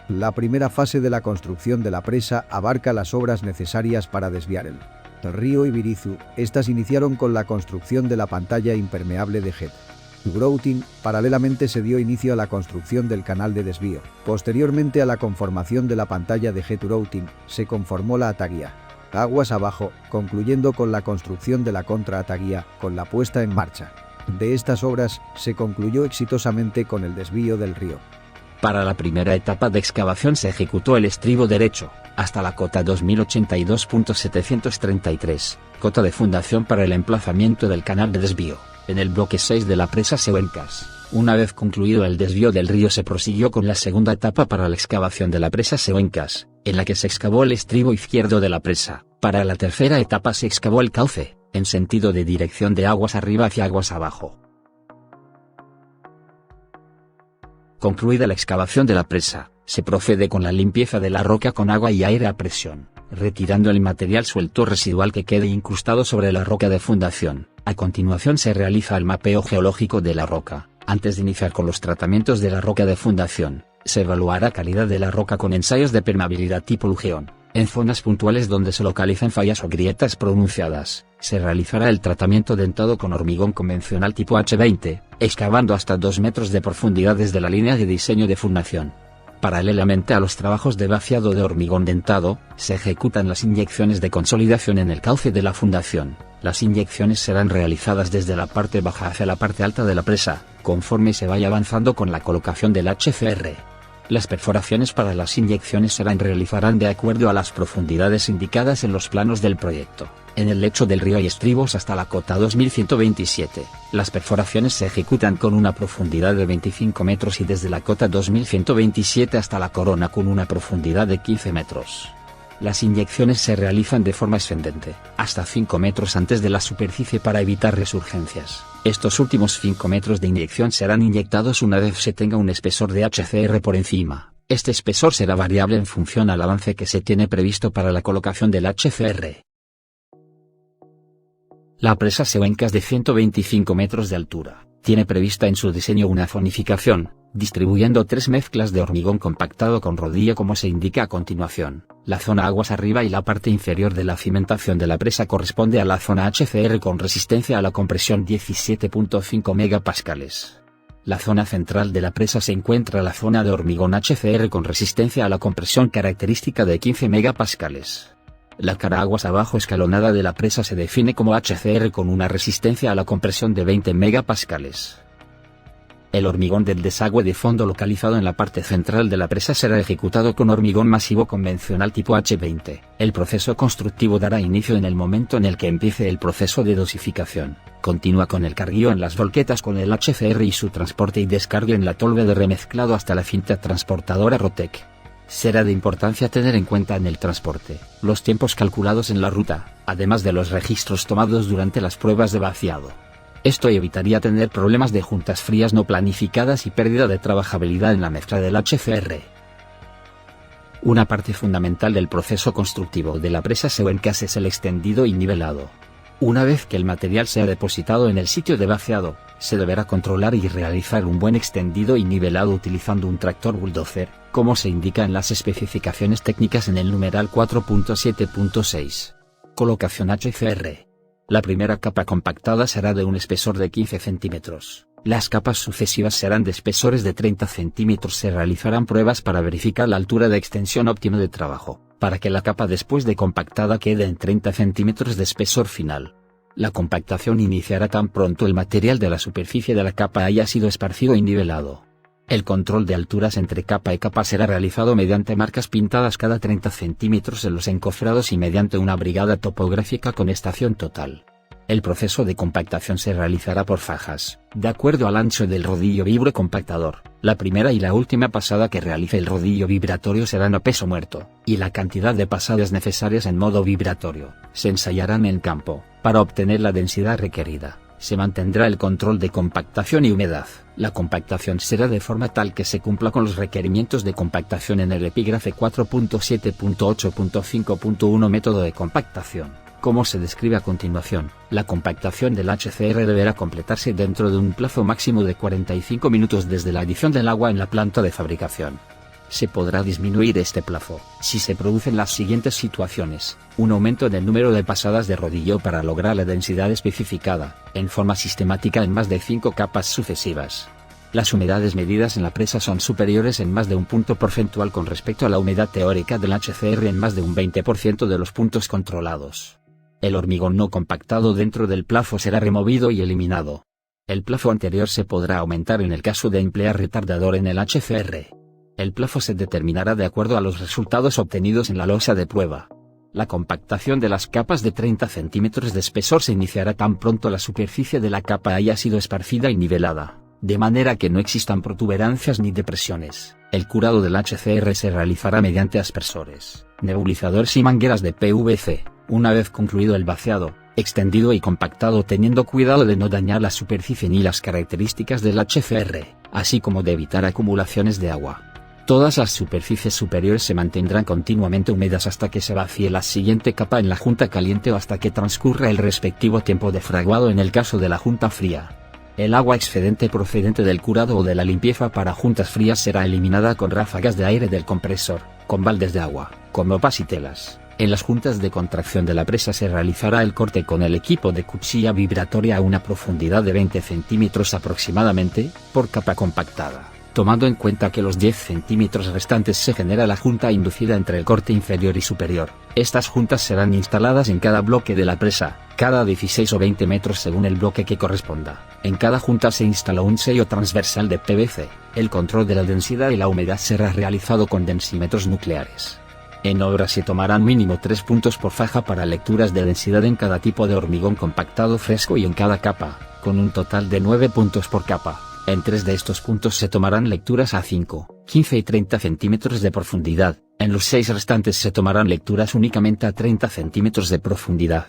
La primera fase de la construcción de la presa abarca las obras necesarias para desviar el río Ibirizu. Estas iniciaron con la construcción de la pantalla impermeable de Grouting. Paralelamente se dio inicio a la construcción del canal de desvío. Posteriormente a la conformación de la pantalla de Grouting, se conformó la ataguía aguas abajo, concluyendo con la construcción de la contraataguía, con la puesta en marcha de estas obras, se concluyó exitosamente con el desvío del río. Para la primera etapa de excavación se ejecutó el estribo derecho, hasta la cota 2082.733, cota de fundación para el emplazamiento del canal de desvío, en el bloque 6 de la presa Sehuencas. Una vez concluido el desvío del río se prosiguió con la segunda etapa para la excavación de la presa Sehuencas, en la que se excavó el estribo izquierdo de la presa. Para la tercera etapa se excavó el cauce, en sentido de dirección de aguas arriba hacia aguas abajo. Concluida la excavación de la presa, se procede con la limpieza de la roca con agua y aire a presión, retirando el material suelto residual que quede incrustado sobre la roca de fundación. A continuación se realiza el mapeo geológico de la roca. Antes de iniciar con los tratamientos de la roca de fundación, se evaluará calidad de la roca con ensayos de permeabilidad tipo Lugeón. En zonas puntuales donde se localizan fallas o grietas pronunciadas, se realizará el tratamiento dentado con hormigón convencional tipo H20, excavando hasta 2 metros de profundidad desde la línea de diseño de fundación. Paralelamente a los trabajos de vaciado de hormigón dentado, se ejecutan las inyecciones de consolidación en el cauce de la fundación. Las inyecciones serán realizadas desde la parte baja hacia la parte alta de la presa, conforme se vaya avanzando con la colocación del HCR. Las perforaciones para las inyecciones se realizarán de acuerdo a las profundidades indicadas en los planos del proyecto. En el lecho del río hay estribos hasta la cota 2127. Las perforaciones se ejecutan con una profundidad de 25 metros y desde la cota 2127 hasta la corona con una profundidad de 15 metros. Las inyecciones se realizan de forma ascendente, hasta 5 metros antes de la superficie para evitar resurgencias. Estos últimos 5 metros de inyección serán inyectados una vez se tenga un espesor de HCR por encima. Este espesor será variable en función al avance que se tiene previsto para la colocación del HCR. La presa Sehuencas de 125 metros de altura, tiene prevista en su diseño una zonificación, distribuyendo 3 mezclas de hormigón compactado con rodillo como se indica a continuación. La zona aguas arriba y la parte inferior de la cimentación de la presa corresponde a la zona HCR con resistencia a la compresión 17.5 megapascales. La zona central de la presa se encuentra la zona de hormigón HCR con resistencia a la compresión característica de 15 megapascales. La cara aguas abajo escalonada de la presa se define como HCR con una resistencia a la compresión de 20 megapascales. El hormigón del desagüe de fondo localizado en la parte central de la presa será ejecutado con hormigón masivo convencional tipo H20. El proceso constructivo dará inicio en el momento en el que empiece el proceso de dosificación. Continúa con el carguío en las volquetas con el HCR y su transporte y descargue en la tolva de remezclado hasta la cinta transportadora Rotec. Será de importancia tener en cuenta en el transporte los tiempos calculados en la ruta, además de los registros tomados durante las pruebas de vaciado. Esto evitaría tener problemas de juntas frías no planificadas y pérdida de trabajabilidad en la mezcla del HCR. Una parte fundamental del proceso constructivo de la presa Sehuencas es el extendido y nivelado. Una vez que el material sea depositado en el sitio de vaciado, se deberá controlar y realizar un buen extendido y nivelado utilizando un tractor bulldozer, como se indica en las especificaciones técnicas en el numeral 4.7.6. Colocación HCR. La primera capa compactada será de un espesor de 15 centímetros. Las capas sucesivas serán de espesores de 30 centímetros. Se realizarán pruebas para verificar la altura de extensión óptima de trabajo, para que la capa después de compactada quede en 30 centímetros de espesor final. La compactación iniciará tan pronto el material de la superficie de la capa haya sido esparcido y nivelado. El control de alturas entre capa y capa será realizado mediante marcas pintadas cada 30 centímetros en los encofrados y mediante una brigada topográfica con estación total. El proceso de compactación se realizará por fajas, de acuerdo al ancho del rodillo vibrocompactador. La primera y la última pasada que realice el rodillo vibratorio serán a peso muerto, y la cantidad de pasadas necesarias en modo vibratorio se ensayarán en campo, para obtener la densidad requerida. Se mantendrá el control de compactación y humedad. La compactación será de forma tal que se cumpla con los requerimientos de compactación en el epígrafe 4.7.8.5.1 método de compactación. Como se describe a continuación, la compactación del HCR deberá completarse dentro de un plazo máximo de 45 minutos desde la adición del agua en la planta de fabricación. Se podrá disminuir este plazo, si se producen las siguientes situaciones: un aumento en el número de pasadas de rodillo para lograr la densidad especificada, en forma sistemática en más de 5 capas sucesivas. Las humedades medidas en la presa son superiores en más de un punto porcentual con respecto a la humedad teórica del HCR en más de un 20% de los puntos controlados. El hormigón no compactado dentro del plafo será removido y eliminado. El plafo anterior se podrá aumentar en el caso de emplear retardador en el HCR. El plafo se determinará de acuerdo a los resultados obtenidos en la losa de prueba. La compactación de las capas de 30 centímetros de espesor se iniciará tan pronto la superficie de la capa haya sido esparcida y nivelada, de manera que no existan protuberancias ni depresiones. El curado del HCR se realizará mediante aspersores, nebulizadores y mangueras de PVC, una vez concluido el vaciado, extendido y compactado, teniendo cuidado de no dañar la superficie ni las características del HCR, así como de evitar acumulaciones de agua. Todas las superficies superiores se mantendrán continuamente húmedas hasta que se vacíe la siguiente capa en la junta caliente o hasta que transcurra el respectivo tiempo de fraguado en el caso de la junta fría. El agua excedente procedente del curado o de la limpieza para juntas frías será eliminada con ráfagas de aire del compresor, con baldes de agua, con mopas y telas. En las juntas de contracción de la presa se realizará el corte con el equipo de cuchilla vibratoria a una profundidad de 20 centímetros aproximadamente, por capa compactada, tomando en cuenta que los 10 centímetros restantes se genera la junta inducida entre el corte inferior y superior. Estas juntas serán instaladas en cada bloque de la presa, cada 16 o 20 metros según el bloque que corresponda. En cada junta se instala un sello transversal de PVC. El control de la densidad y la humedad será realizado con densímetros nucleares. En obra se tomarán mínimo 3 puntos por faja para lecturas de densidad en cada tipo de hormigón compactado fresco y en cada capa, con un total de 9 puntos por capa. En 3 de estos puntos se tomarán lecturas a 5, 15 y 30 centímetros de profundidad. En los 6 restantes se tomarán lecturas únicamente a 30 centímetros de profundidad.